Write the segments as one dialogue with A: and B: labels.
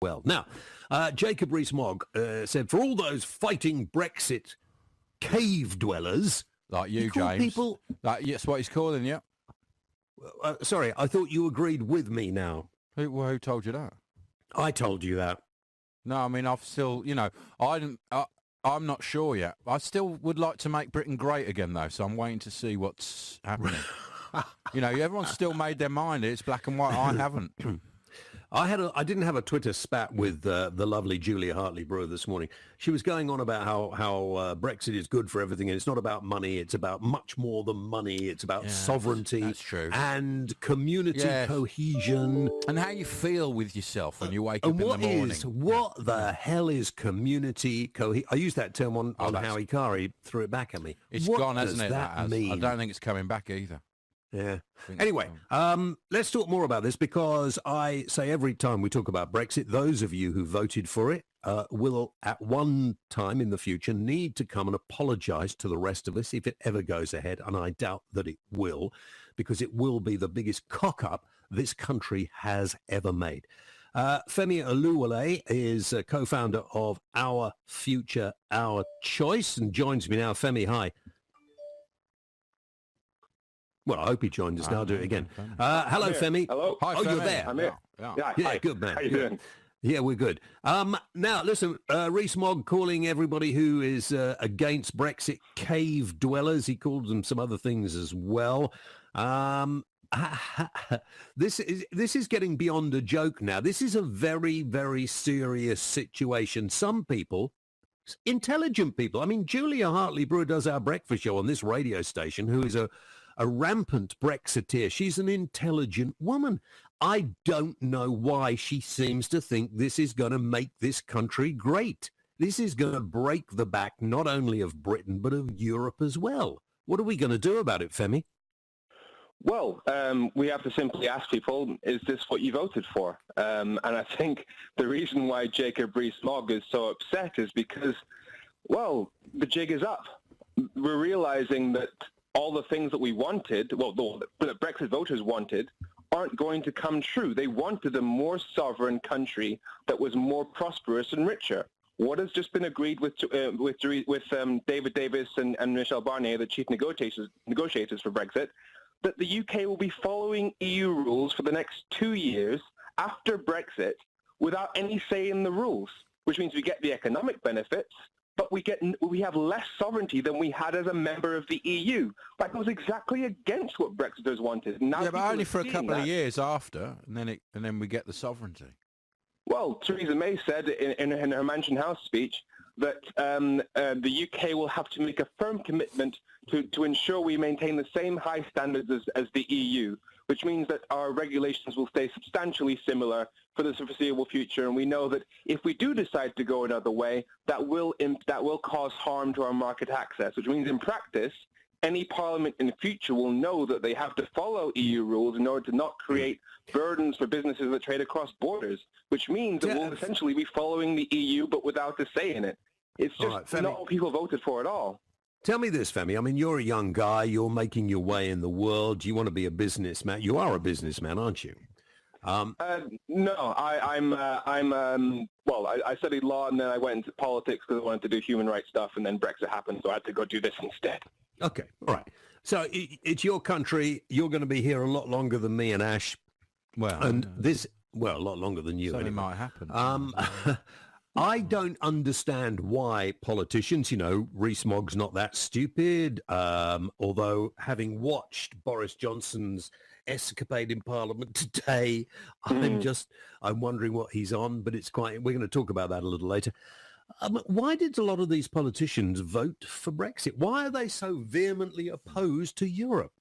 A: well. Now, Jacob Rees-Mogg said, for all those fighting Brexit cave dwellers...
B: Like you, James.
A: People...
B: That's what he's calling you.
A: Sorry, I thought you agreed with me now.
B: Who told you that?
A: I told you that.
B: No, I mean, I've still, I'm not sure yet. I still would like to make Britain great again, though, so I'm waiting to see what's happening. Everyone's still made their mind. It's black and white. I haven't.
A: I didn't have a Twitter spat with the lovely Julia Hartley-Brewer this morning. She was going on about how Brexit is good for everything, and it's not about money. It's about much more than money. It's about sovereignty.
B: That's true.
A: And community cohesion.
B: And how you feel with yourself when you wake up in the morning.
A: What the hell is community cohesion? I used that term on Howie Carr. He threw it back at me.
B: It's gone, hasn't it? That mean? I don't think it's coming back either.
A: Yeah. Anyway, let's talk more about this, because I say every time we talk about Brexit, those of you who voted for it will at one time in the future need to come and apologise to the rest of us if it ever goes ahead. And I doubt that it will, because it will be the biggest cock-up this country has ever made. Femi Oluwole is a co-founder of Our Future, Our Choice, and joins me now. Femi, hi. Well, I hope he joined us now. I'll do it again. Hello, Femi.
C: Hello.
A: Hi, Femi. You're there.
C: I'm here.
A: Yeah, good, man.
C: How you doing?
A: Yeah, we're good. Now, listen, Rees-Mogg calling everybody who is against Brexit cave dwellers. He called them some other things as well. This is getting beyond a joke now. This is a very, very serious situation. Some people, intelligent people, I mean, Julia Hartley-Brewer does our breakfast show on this radio station, who is a rampant Brexiteer. She's an intelligent woman. I don't know why she seems to think this is going to make this country great. This is going to break the back not only of Britain, but of Europe as well. What are we going to do about it, Femi?
C: Well, we have to simply ask people, is this what you voted for? And I think the reason why Jacob Rees-Mogg is so upset is because, well, the jig is up. We're realizing that all the things that we wanted, that Brexit voters wanted, aren't going to come true. They wanted a more sovereign country that was more prosperous and richer. What has just been agreed with David Davis and Michel Barnier, the chief negotiators for Brexit, that the UK will be following EU rules for the next 2 years after Brexit without any say in the rules, which means we get the economic benefits, but we have less sovereignty than we had as a member of the EU. That goes exactly against what Brexiters wanted. Now
B: but only for a couple of years after, and then we get the sovereignty.
C: Well, Theresa May said in her Mansion House speech that the UK will have to make a firm commitment to ensure we maintain the same high standards as the EU, which means that our regulations will stay substantially similar for the foreseeable future. And we know that if we do decide to go another way, that will cause harm to our market access, which means in practice, any parliament in the future will know that they have to follow EU rules in order to not create burdens for businesses that trade across borders, which means that we'll essentially be following the EU but without a say in it. It's just not what people voted for at all.
A: Tell me this, Femi. I mean, you're a young guy. You're making your way in the world. You want to be a businessman. You are a businessman, aren't you?
C: No, I studied law and then I went into politics because I wanted to do human rights stuff, and then Brexit happened, so I had to go do this instead.
A: Okay, all right. So it's your country. You're going to be here a lot longer than me and Ash.
B: Well,
A: and a lot longer than you.
B: So it might happen.
A: I don't understand why politicians, Rees-Mogg's not that stupid, although having watched Boris Johnson's escapade in Parliament today, I'm wondering what he's on, but we're going to talk about that a little later. Why did a lot of these politicians vote for Brexit? Why are they so vehemently opposed to Europe?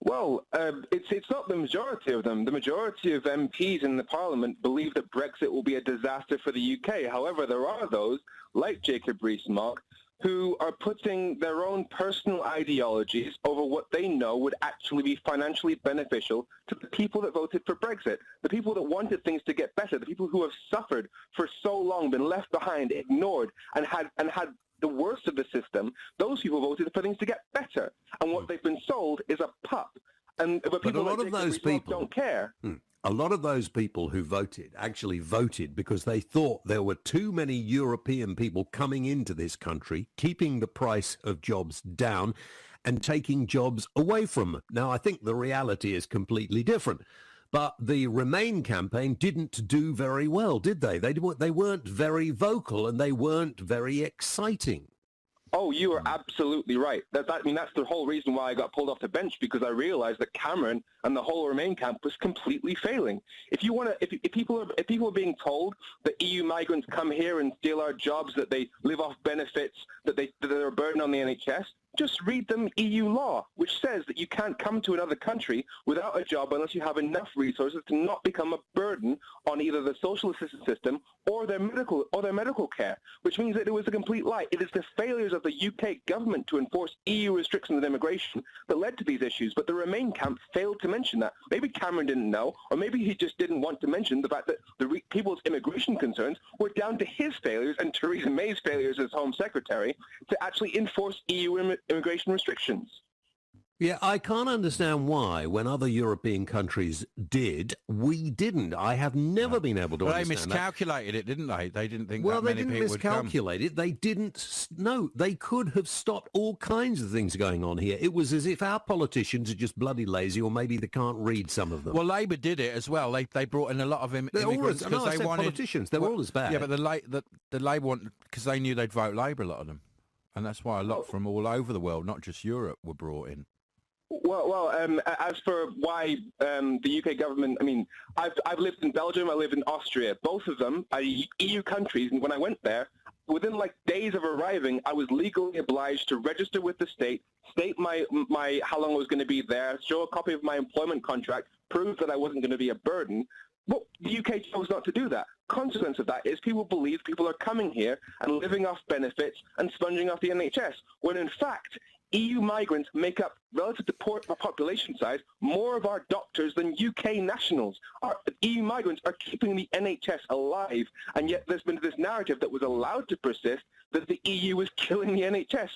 C: Well, it's not the majority of them. The majority of MPs in the Parliament believe that Brexit will be a disaster for the UK. However, there are those, like Jacob Rees-Mogg, who are putting their own personal ideologies over what they know would actually be financially beneficial to the people that voted for Brexit, the people that wanted things to get better, the people who have suffered for so long, been left behind, ignored, and had the worst of the system. Those people voted for things to get better. And what they've been sold is a pup. But
A: But a
C: people
A: lot
C: like
A: of
C: Jacob
A: those
C: Rees-Mogg
A: people,
C: don't care.
A: a lot of those people who voted actually voted because they thought there were too many European people coming into this country, keeping the price of jobs down and taking jobs away from them. Now, I think the reality is completely different. But the Remain campaign didn't do very well, did they? They weren't very vocal and they weren't very exciting.
C: Oh, you are absolutely right. That's the whole reason why I got pulled off the bench, because I realized that Cameron and the whole Remain camp was completely failing. If people are being told that EU migrants come here and steal our jobs, that they live off benefits, that they're a burden on the NHS, just read them EU law, which says that you can't come to another country without a job unless you have enough resources to not become a burden on either the social assistance system or their medical care, which means that it was a complete lie. It is the failures of the UK government to enforce EU restrictions on immigration that led to these issues, but the Remain camp failed to mention that. Maybe Cameron didn't know, or maybe he just didn't want to mention the fact that people's immigration concerns were down to his failures and Theresa May's failures as Home Secretary to actually enforce EU immigration restrictions.
A: Yeah, I can't understand why, when other European countries did, we didn't. I have never been able to understand
B: They miscalculated it, didn't they? They didn't think
A: well,
B: that many people would come.
A: Well, they didn't miscalculate it. They didn't. No, they could have stopped all kinds of things going on here. It was as if our politicians are just bloody lazy, or maybe they can't read, some of them.
B: Well, Labour did it as well. They brought in a lot of immigrants because they wanted
A: politicians. They were all as bad.
B: Yeah, but the Labour wanted, because they knew they'd vote Labour, a lot of them, and that's why a lot from all over the world, not just Europe, were brought in.
C: Well, as for why the UK government, I've lived in Belgium, I live in Austria. Both of them are EU countries, and when I went there, within days of arriving, I was legally obliged to register with the state my how long I was going to be there, show a copy of my employment contract, prove that I wasn't going to be a burden. Well, the UK chose not to do that. Consequence of that is people believe people are coming here and living off benefits and sponging off the NHS, when in fact EU migrants make up, relative to population size, more of our doctors than UK nationals. Our EU migrants are keeping the NHS alive, and yet there's been this narrative that was allowed to persist that the EU is killing the NHS.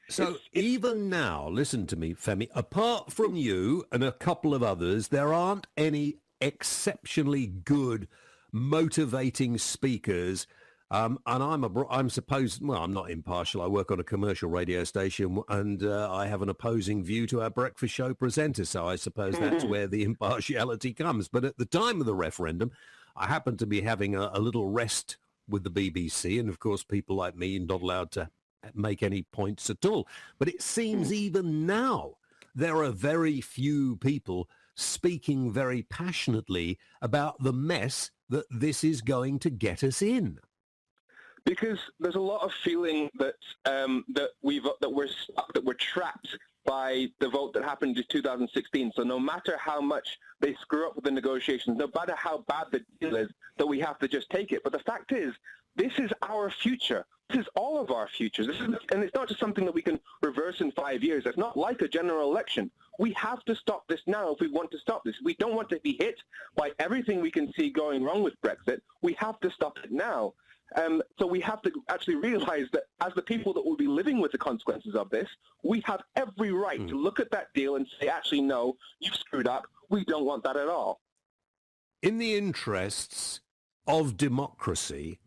A: So even now, listen to me, Femi, apart from you and a couple of others, there aren't any exceptionally good, motivating speakers. And I'm supposed, well, I'm not impartial. I work on a commercial radio station, and I have an opposing view to our breakfast show presenter. So I suppose that's where the impartiality comes. But at the time of the referendum, I happened to be having a little rest with the BBC. And of course, people like me are not allowed to make any points at all. But it seems even now there are very few people speaking very passionately about the mess that this is going to get us in.
C: Because there's a lot of feeling that we're stuck, that we're trapped by the vote that happened in 2016. So no matter how much they screw up with the negotiations, no matter how bad the deal is, that we have to just take it. But the fact is, this is our future. This is all of our futures. And it's not just something that we can reverse in 5 years. It's not like a general election. We have to stop this now if we want to stop this. We don't want to be hit by everything we can see going wrong with Brexit. We have to stop it now. So we have to actually realize that as the people that will be living with the consequences of this, we have every right to look at that deal and say, actually, no, you've screwed up. We don't want that at all.
A: In the interests of democracy,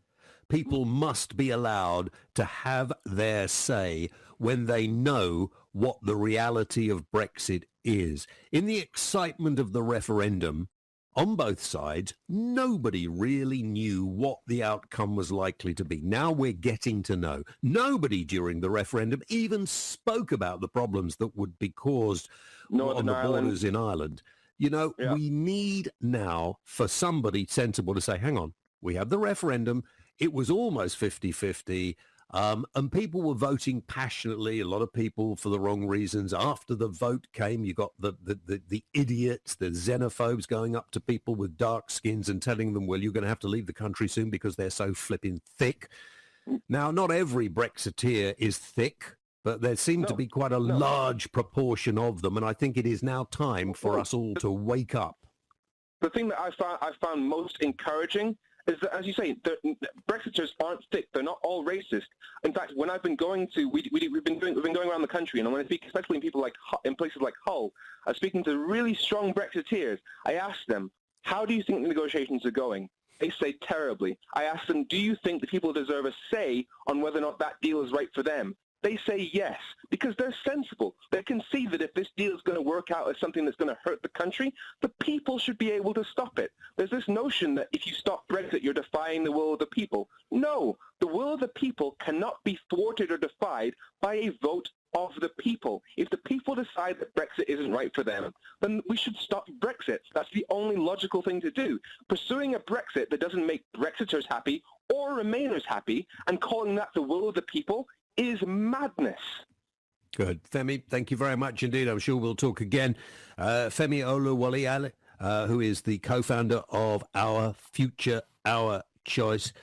A: people must be allowed to have their say when they know what the reality of Brexit is. In the excitement of the referendum, on both sides, nobody really knew what the outcome was likely to be. Now we're getting to know. Nobody during the referendum even spoke about the problems that would be caused on the borders in Ireland. You know, we need now for somebody sensible to say, hang on, we have the referendum. It was almost 50-50. And people were voting passionately, a lot of people for the wrong reasons. After the vote came, you got the idiots, the xenophobes going up to people with dark skins and telling them, well, you're going to have to leave the country soon because they're so flipping thick. Now, not every Brexiteer is thick, but there seem to be quite a large proportion of them. And I think it is now time for us all to wake up.
C: The thing that I found most encouraging is that, as you say, Brexiters aren't thick. They're not all racist. In fact, when I've been going to, we've been going around the country, and when I speak, especially in people in places like Hull, I'm speaking to really strong Brexiteers. I ask them, how do you think the negotiations are going? They say terribly. I ask them, do you think the people deserve a say on whether or not that deal is right for them? They say yes, because they're sensible. They can see that if this deal is going to work out as something that's going to hurt the country, the people should be able to stop it. There's this notion that if you stop Brexit, you're defying the will of the people. No, the will of the people cannot be thwarted or defied by a vote of the people. If the people decide that Brexit isn't right for them, then we should stop Brexit. That's the only logical thing to do. Pursuing a Brexit that doesn't make Brexiters happy or Remainers happy and calling that the will of the people is madness.
A: Good. Femi, thank you very much indeed. I'm sure we'll talk again. Femi Oluwole, who is the co-founder of Our Future, Our Choice.